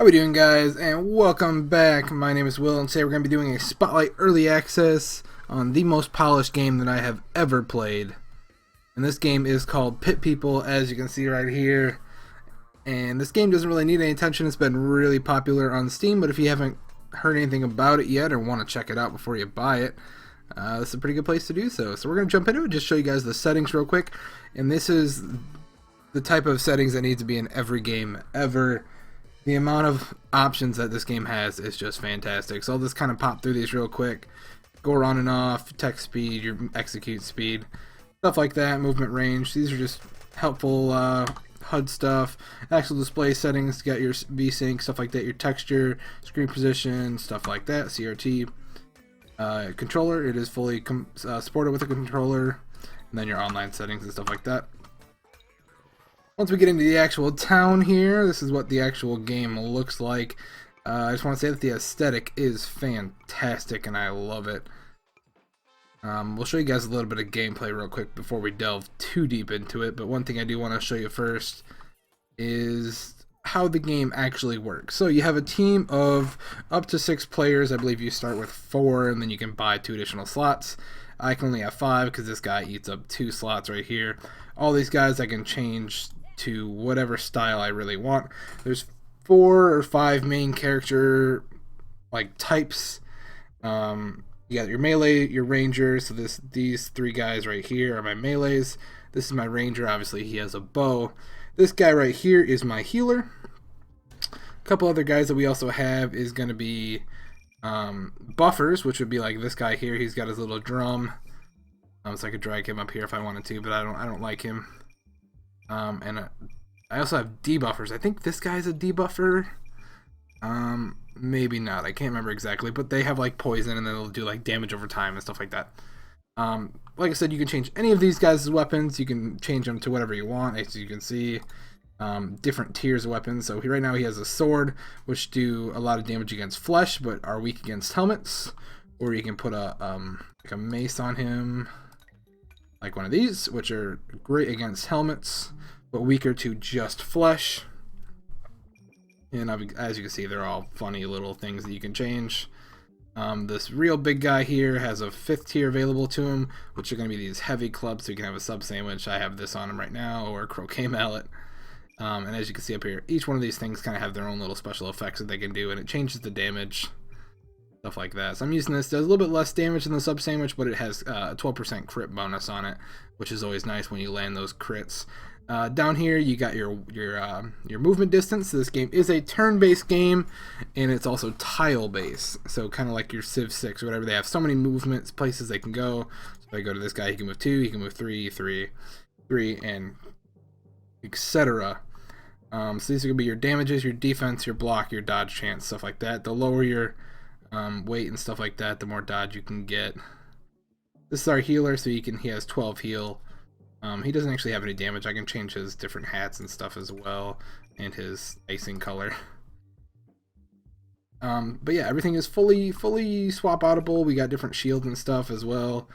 How we doing, guys, and welcome back. My name is Will, and today we're going to be doing a Spotlight Early Access on the most polished game that I have ever played. And this game is called Pit People, as you can see right here. And this game doesn't really need any attention. It's been really popular on Steam, but if you haven't heard anything about it yet or want to check it out before you buy it, this is a pretty good place to do so. So we're going to jump into it and just show you guys the settings real quick. And this is the type of settings that need to be in every game ever. The amount of options that this game has is just fantastic. So I'll just kind of pop through these real quick. Go on and off, text speed, your execute speed, stuff like that, movement range. These are just helpful HUD stuff. Actual display settings, got your VSync, stuff like that, your texture, screen position, stuff like that, CRT. Controller, it is fully supported with a controller. And then your online settings and stuff like that. Once we get into the actual town here, this is what the actual game looks like. I just want to say that the aesthetic is fantastic and I love it. We'll show you guys a little bit of gameplay real quick before we delve too deep into it, but one thing I do want to show you first is how the game actually works. So you have a team of up to 6 players. I believe you start with 4 and then you can buy 2 additional slots. I can only have 5 because this guy eats up 2 slots right here. All these guys I can change to whatever style I really want. There's 4 or 5 main character like types. You got your melee, your ranger. So these 3 guys right here are my melees. This is my ranger. Obviously he has a bow. This guy right here is my healer. A couple other guys that we also have is going to be buffers, which would be like this guy here. He's got his little drum. So I could drag him up here if I wanted to, but I don't like him. I also have debuffers. I think this guy's a debuffer. Maybe not. I can't remember exactly, but they have like poison and then they'll do like damage over time and stuff like that. Like I said, you can change any of these guys' weapons. You can change them to whatever you want. As you can see, different tiers of weapons. So right now he has a sword, which do a lot of damage against flesh, but are weak against helmets. Or you can put like a mace on him, like one of these, which are great against helmets, but weaker to just flesh. And as you can see, they're all funny little things that you can change. This real big guy here has a 5th tier available to him, which are going to be these heavy clubs, so you can have a sub sandwich. I have this on him right now, or a croquet mallet. And as you can see up here, each one of these things kind of have their own little special effects that they can do, and it changes the damage, stuff like that. So I'm using this. Does a little bit less damage than the sub sandwich, but it has a 12% crit bonus on it, which is always nice when you land those crits. Down here you got your movement distance. So this game is a turn-based game, and it's also tile-based. So kind of like your Civ 6 or whatever. They have so many movements, places they can go. So if I go to this guy, he can move 2, he can move 3, 3, 3, and etc. So these are going to be your damages, your defense, your block, your dodge chance, stuff like that. The lower your weight and stuff like that, the more dodge you can get. This is our healer, so he has 12 heal. He doesn't actually have any damage. I can change his different hats and stuff as well, and his icing color. But yeah, everything is fully swap outable. We got different shields and stuff as well.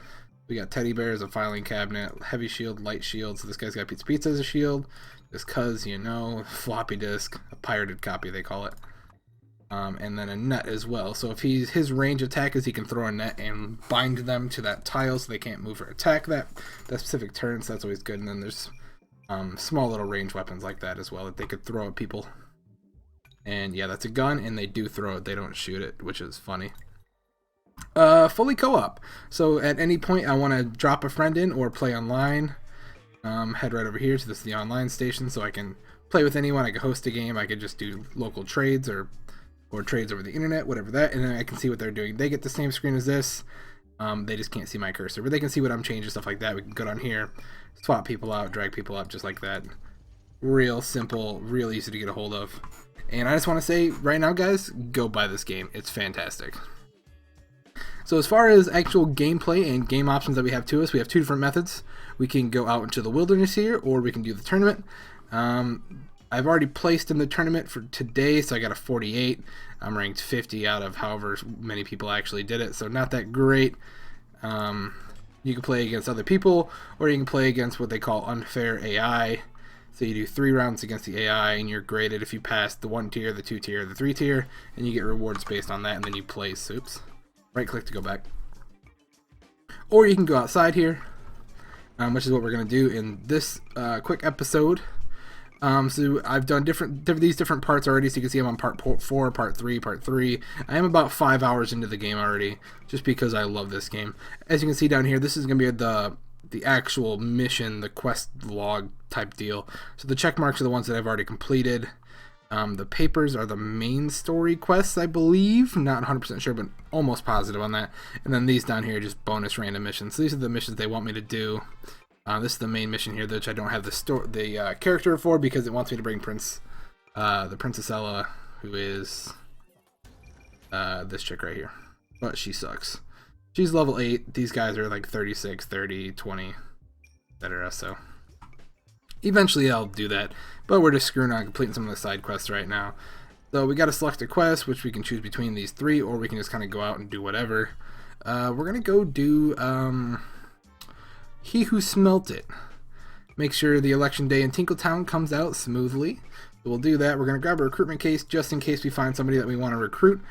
We got teddy bears, a filing cabinet, heavy shield, light shield. So this guy's got pizza as a shield, just cause, you know, floppy disk, a pirated copy they call it. And then a net as well. So if his range attack is he can throw a net and bind them to that tile so they can't move or attack that specific turn. So that's always good. And then there's small little range weapons like that as well that they could throw at people. And yeah, that's a gun, and they do throw it. They don't shoot it, which is funny. Fully co-op. So at any point I want to drop a friend in or play online, head right over here. So this is the online station, so I can play with anyone. I can host a game. I could just do local trades or trades over the internet, whatever that, and then I can see what they're doing. They get the same screen as this. They just can't see my cursor, but they can see what I'm changing, stuff like that. We can go down here, swap people out, drag people up, just like that. Real simple, real easy to get a hold of. And I just want to say right now, guys, go buy this game. It's fantastic. So as far as actual gameplay and game options that we have to us, we have 2 different methods. We can go out into the wilderness here, or we can do the tournament. I've already placed in the tournament for today, so I got a 48. I'm ranked 50 out of however many people actually did it, so not that great. You can play against other people, or you can play against what they call unfair AI. So you do 3 rounds against the AI, and you're graded if you pass the 1 tier, the 2 tier, the 3 tier, and you get rewards based on that, and then you place. Oops. Right click to go back. Or you can go outside here, which is what we're going to do in this quick episode. So I've done these different parts already, so you can see I'm on part 4, part 3, part 3. I am about 5 hours into the game already, just because I love this game. As you can see down here, this is going to be the actual mission, the quest log type deal. So the check marks are the ones that I've already completed. The papers are the main story quests, I believe. Not 100% sure, but almost positive on that. And then these down here are just bonus random missions. So these are the missions they want me to do. This is the main mission here, which I don't have the character for because it wants me to bring the Princess Ella, who is this chick right here. But she sucks. She's level 8. These guys are like 36, 30, 20, etc. So eventually I'll do that. But we're just screwing on completing some of the side quests right now. So we got to select a quest, which we can choose between these 3, or we can just kind of go out and do whatever. We're going to go do He Who Smelt It. Make sure the election day in Tinkletown comes out smoothly. So we'll do that. We're going to grab a recruitment case just in case we find somebody that we want to recruit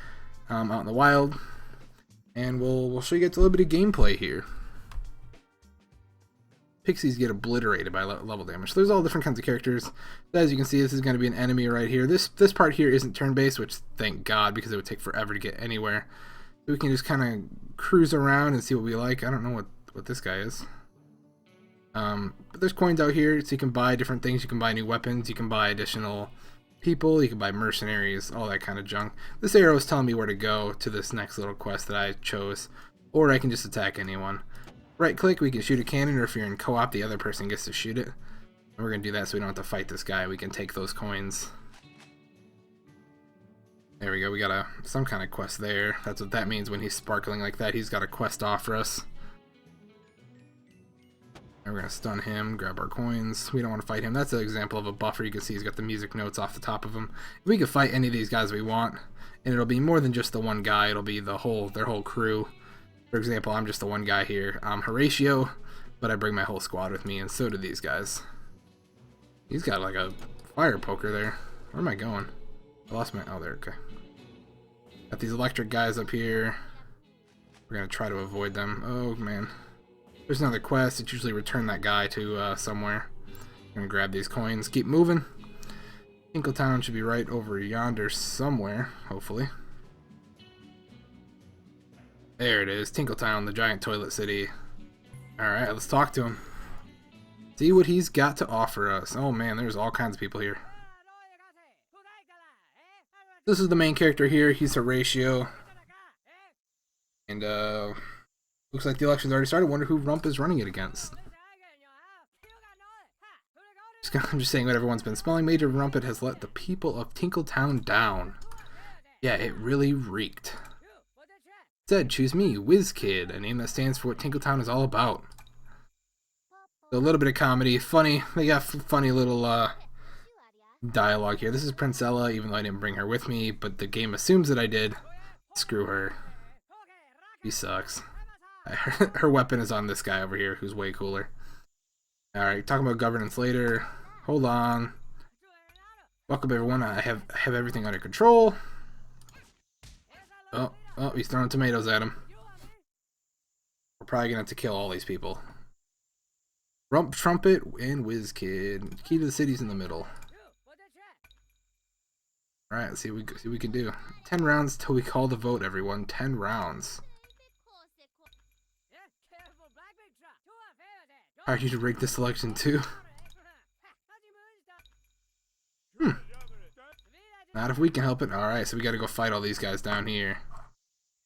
out in the wild. And we'll show you guys a little bit of gameplay here. Pixies get obliterated by level damage. So there's all different kinds of characters. As you can see, this is going to be an enemy right here. This part here isn't turn-based, which thank God, because it would take forever to get anywhere. So we can just kind of cruise around and see what we like. I don't know what this guy is. But there's coins out here, so you can buy different things. You can buy new weapons. You can buy additional people. You can buy mercenaries, all that kind of junk. This arrow is telling me where to go to this next little quest that I chose. Or I can just attack anyone. Right click, we can shoot a cannon, or if you're in co-op, the other person gets to shoot it. And we're going to do that so we don't have to fight this guy. We can take those coins. There we go, we got some kind of quest there. That's what that means when he's sparkling like that. He's got a quest to offer us. And we're going to stun him, grab our coins. We don't want to fight him. That's an example of a buffer. You can see he's got the music notes off the top of him. We can fight any of these guys we want, and it'll be more than just the one guy. It'll be their whole crew. For example, I'm just the one guy here. I'm Horatio, but I bring my whole squad with me, and so do these guys. He's got like a fire poker there. Where am I going? I lost my... Oh, there, okay. Got these electric guys up here. We're going to try to avoid them. Oh, man. There's another quest. It's usually return that guy to somewhere. I'm going to grab these coins. Keep moving. Tinkletown should be right over yonder somewhere, hopefully. There it is, Tinkletown, the giant toilet city. Alright, let's talk to him. See what he's got to offer us. Oh man, there's all kinds of people here. This is the main character here, he's Horatio. And looks like the election's already started. Wonder who Rump is running it against. I'm just saying what everyone's been smelling. Major Rumpet has let the people of Tinkletown down. Yeah, it really reeked. Instead, choose me, WizKid, a name that stands for what Tinkletown is all about. So a little bit of comedy, funny. They got funny little dialogue here. This is Princess Ella, even though I didn't bring her with me, but the game assumes that I did. Screw her. She sucks. Her weapon is on this guy over here, who's way cooler. Alright, talking about governance later. Hold on. Welcome everyone, I have everything under control. Oh, he's throwing tomatoes at him. We're probably gonna have to kill all these people. Rump, Trumpet, and WizKid. Key to the city's in the middle. Alright, let's see what we can do. 10 rounds till we call the vote, everyone. 10 rounds. Are you to rig this election too? Not if we can help it. Alright, so we gotta go fight all these guys down here.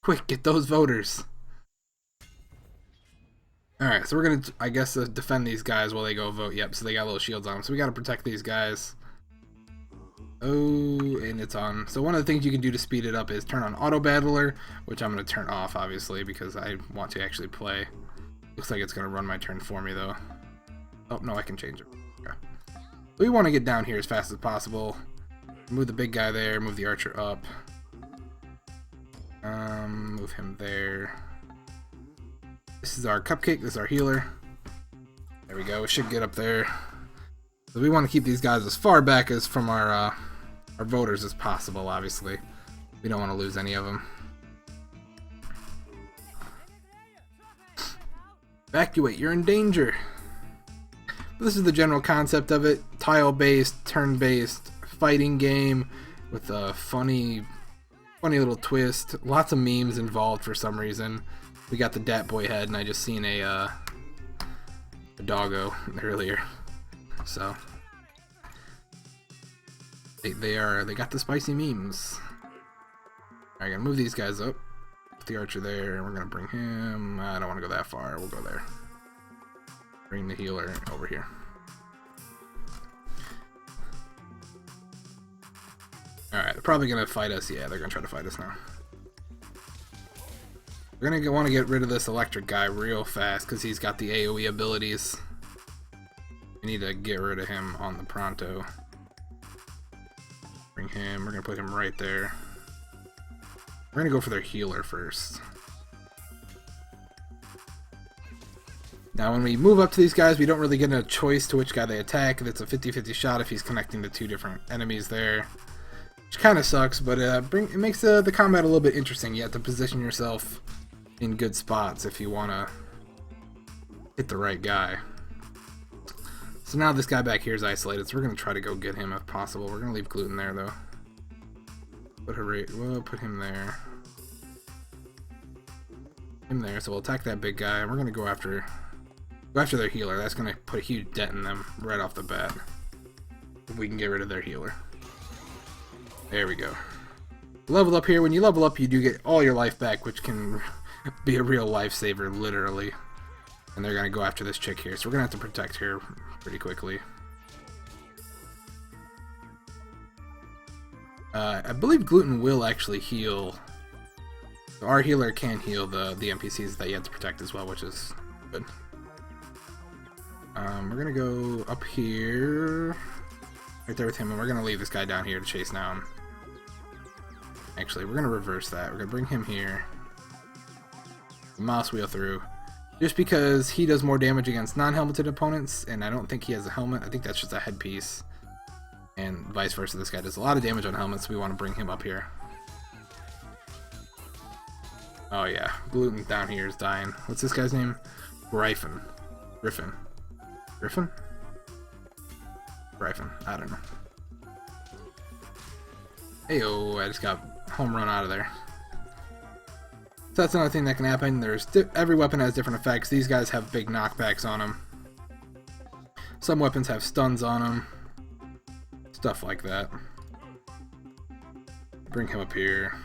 Quick, get those voters. Alright, so we're gonna, I guess, defend these guys while they go vote. Yep, so they got little shields on them. So we gotta protect these guys. Oh, and it's on. So one of the things you can do to speed it up is turn on Auto Battler, which I'm gonna turn off, obviously, because I want to actually play. Looks like it's gonna run my turn for me, though. Oh, no, I can change it. Okay. So we want to get down here as fast as possible. Move the big guy there, move the archer up. Move him there. This is our cupcake, this is our healer. There we go, we should get up there. So we want to keep these guys as far back as from our voters as possible, obviously. We don't want to lose any of them. Evacuate, you're in danger. But this is the general concept of it. Tile-based, turn-based fighting game with a funny little twist. Lots of memes involved for some reason. We got the Dat Boy head, and I just seen a doggo earlier. So they got the spicy memes. Alright, gonna move these guys up. Put the archer there, and we're gonna bring him. I don't want to go that far. We'll go there. Bring the healer over here. Alright, they're probably gonna fight us. Yeah, they're gonna try to fight us now. We're gonna want to get rid of this electric guy real fast because he's got the AoE abilities. We need to get rid of him on the pronto. Bring him. We're gonna put him right there. We're gonna go for their healer first. Now when we move up to these guys, we don't really get a choice to which guy they attack. It's a 50-50 shot if he's connecting to two different enemies there. Which kind of sucks, but it makes the combat a little bit interesting. You have to position yourself in good spots if you want to hit the right guy. So now this guy back here is isolated, so we're going to try to go get him if possible. We're going to leave Gluten there, though. We'll put him there. Him there, so we'll attack that big guy, and we're going to go after their healer. That's going to put a huge dent in them right off the bat. If we can get rid of their healer. There we go. Level up here. When you level up, you do get all your life back, which can be a real lifesaver, literally. And they're going to go after this chick here, so we're going to have to protect her pretty quickly. I believe Gluten will actually heal. So our healer can heal the NPCs that you have to protect as well, which is good. We're going to go up here. Right there with him, and we're going to leave this guy down here to chase down. Actually, we're going to reverse that. We're going to bring him here. The mouse wheel through. Just because he does more damage against non-helmeted opponents, and I don't think he has a helmet. I think that's just a headpiece. And vice versa, this guy does a lot of damage on helmets, so we want to bring him up here. Oh yeah, Gluten down here is dying. What's this guy's name? Griffin. Griffin. Griffin? Griffin. I don't know. Heyo, I just got home run out of there. So that's another thing that can happen. Every weapon has different effects. These guys have big knockbacks on them. Some weapons have stuns on them. Stuff like that. Bring him up here.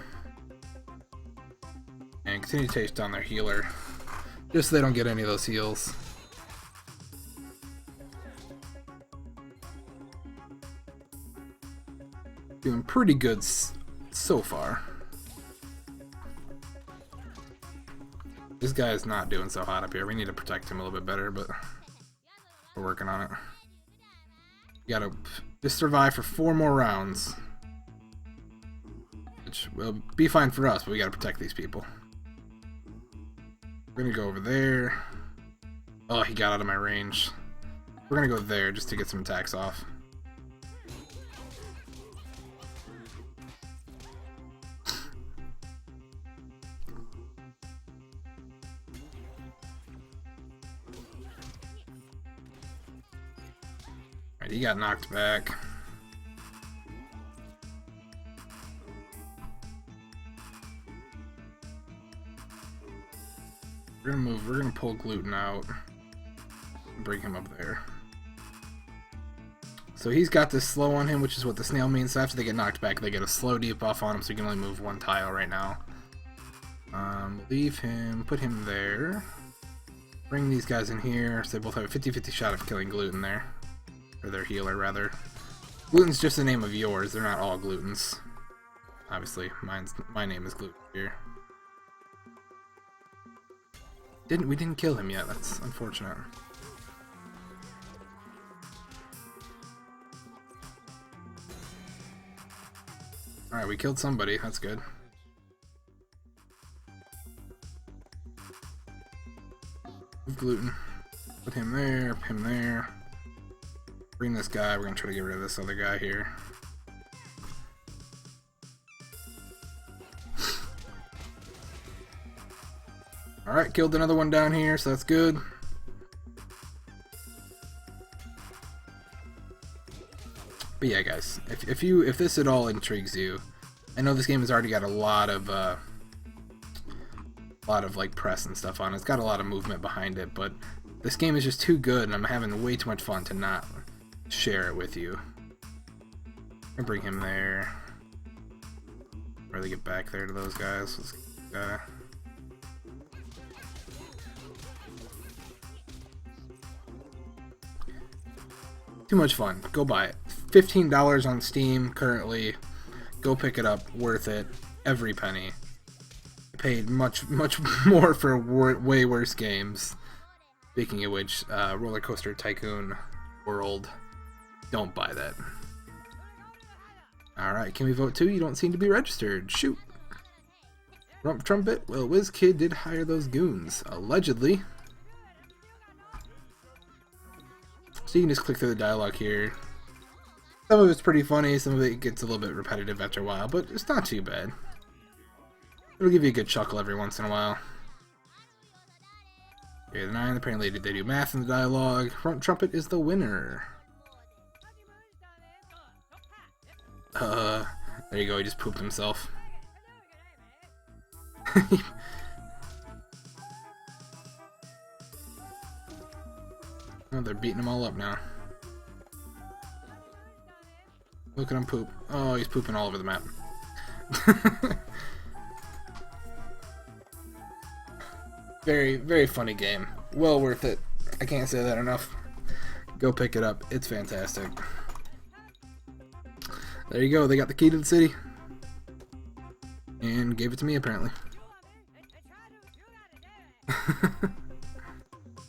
And continue to chase down their healer. Just so they don't get any of those heals. Doing pretty good so far. This guy is not doing so hot up here. We need to protect him a little bit better, but we're working on it. You gotta just survive for 4 more rounds. Which will be fine for us, but we gotta protect these people. We're gonna go over there. Oh, he got out of my range. We're gonna go there just to get some attacks off. He got knocked back. We're gonna move, we're gonna pull Gluten out. Bring him up there. So he's got this slow on him, which is what the snail means. So after they get knocked back, they get a slow debuff on him, so you can only move 1 tile right now. Leave him, put him there. Bring these guys in here, so they both have a 50-50 shot of killing Gluten there. Or their healer, rather. Gluten's just the name of yours. They're not all Glutens. Obviously, my name is Gluten here. We didn't kill him yet. That's unfortunate. Alright, we killed somebody. That's good. Gluten. Put him there, Bring this guy. We're gonna try to get rid of this other guy here. Alright, killed another one down here, so that's good. But yeah, guys, if this at all intrigues you, I know this game has already got a lot of like press and stuff on it. It's got a lot of movement behind it, but this game is just too good, and I'm having way too much fun to not share it with you. I'm gonna bring him there. Really get back there to those guys. Too much fun. Go buy it. $15 on Steam currently. Go pick it up. Worth it. Every penny. I paid much more for way worse games. Speaking of which, Roller Coaster Tycoon World. Don't buy that. Alright, can we vote too? You don't seem to be registered. Shoot. Rump Trumpet? Well, WizKid did hire those goons. Allegedly. So you can just click through the dialogue here. Some of it's pretty funny, some of it gets a little bit repetitive after a while, but it's not too bad. It'll give you a good chuckle every once in a while. Okay, the 9, apparently they do math in the dialogue. Rump Trumpet is the winner. There you go, he just pooped himself. Oh, they're beating him all up now. Look at him poop. Oh, he's pooping all over the map. Very funny game. Well worth it. I can't say that enough. Go pick it up. It's fantastic. There you go. They got the key to the city. And gave it to me, apparently.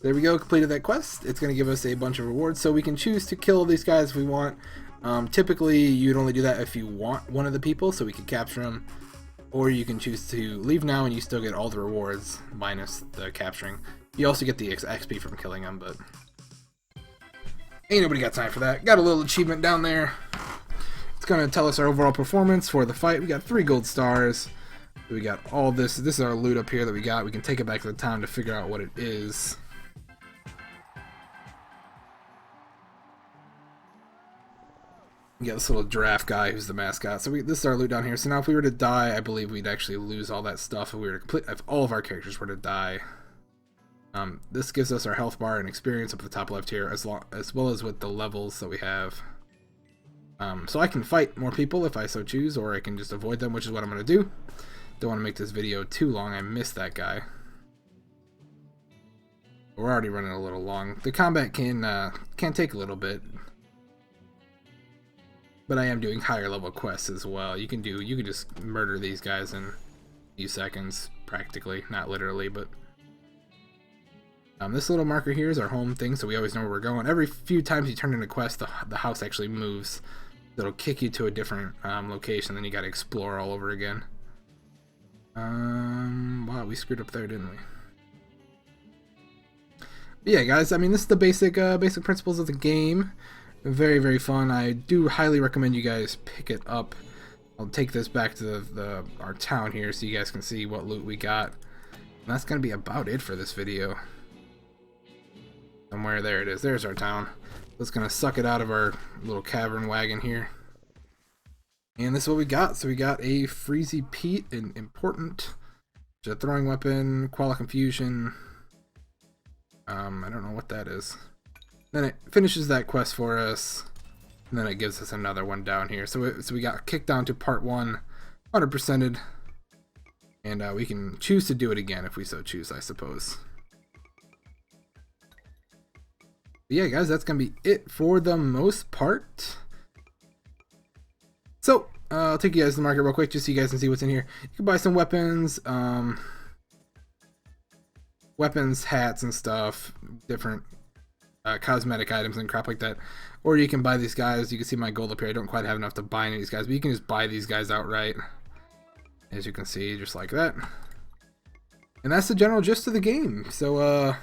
There we go, completed that quest. It's going to give us a bunch of rewards, so we can choose to kill these guys if we want. Typically, you'd only do that if you want one of the people, so we can capture them. Or you can choose to leave now and you still get all the rewards, minus the capturing. You also get the XP from killing them, but ain't nobody got time for that. Got a little achievement down there. It's going to tell us our overall performance for the fight. We got 3 gold stars. We got all this. This is our loot up here that we got. We can take it back to the town to figure out what it is. We got this little giraffe guy who's the mascot. So this is our loot down here. So now if we were to die, I believe we'd actually lose all that stuff if we were to complete, if all of our characters were to die. This gives us our health bar and experience up at the top left here, as well as with the levels that we have. So I can fight more people if I so choose, or I can just avoid them, which is what I'm going to do. Don't want to make this video too long. I missed that guy. We're already running a little long. The combat can take a little bit. But I am doing higher level quests as well. You can just murder these guys in a few seconds, practically, not literally, but this little marker here is our home thing, so we always know where we're going. Every few times you turn in a quest, the house actually moves. It'll kick you to a different location, then you gotta explore all over again. Wow, we screwed up there, didn't we? But yeah, guys, I mean, this is the basic principles of the game. Very fun. I do highly recommend you guys pick it up. I'll take this back to our town here so you guys can see what loot we got. And that's gonna be about it for this video. Somewhere there it is. There's our town. That's gonna suck it out of our little cavern wagon here. And this is what we got. So we got a Freezy Pete, an important, a throwing weapon, Koala Confusion. I don't know what that is. Then it finishes that quest for us, and then it gives us another one down here. So we got kicked down to part 1, 100%ed, and we can choose to do it again if we so choose, I suppose. But yeah, guys, that's gonna be it for the most part. So I'll take you guys to the market real quick just so you guys can see what's in here. You can buy some weapons, weapons, hats, and stuff, different cosmetic items and crap like that. Or you can buy these guys. You can see my gold up here. I don't quite have enough to buy any of these guys, but you can just buy these guys outright, as you can see, just like that. And that's the general gist of the game. So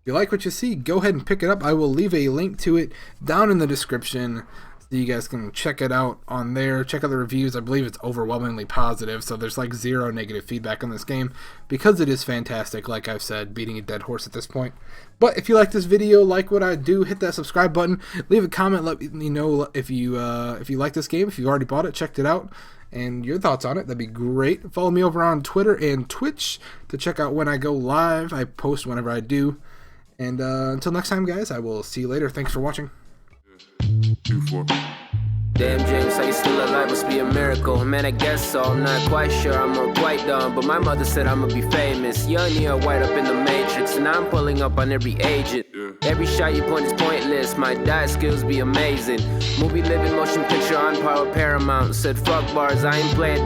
If you like what you see, go ahead and pick it up. I will leave a link to it down in the description so you guys can check it out on there. Check out the reviews. I believe it's overwhelmingly positive, so there's like zero negative feedback on this game because it is fantastic, like I've said, beating a dead horse at this point. But if you like this video, like what I do, hit that subscribe button, leave a comment, let me know if you like this game, if you've already bought it, checked it out, and your thoughts on it. That'd be great. Follow me over on Twitter and Twitch to check out when I go live. I post whenever I do. And until next time, guys, I will see you later. Thanks for watching. Damn, James, how you still alive must be a miracle. Man, I guess so, I'm not quite sure, I'm not quite done. But my mother said I'ma be famous. Young Neo White up in the Matrix, and I'm pulling up on every agent. Every shot you point is pointless, my diet skills be amazing. Movie, living, motion picture on Power Paramount. Said fuck bars, I ain't playing.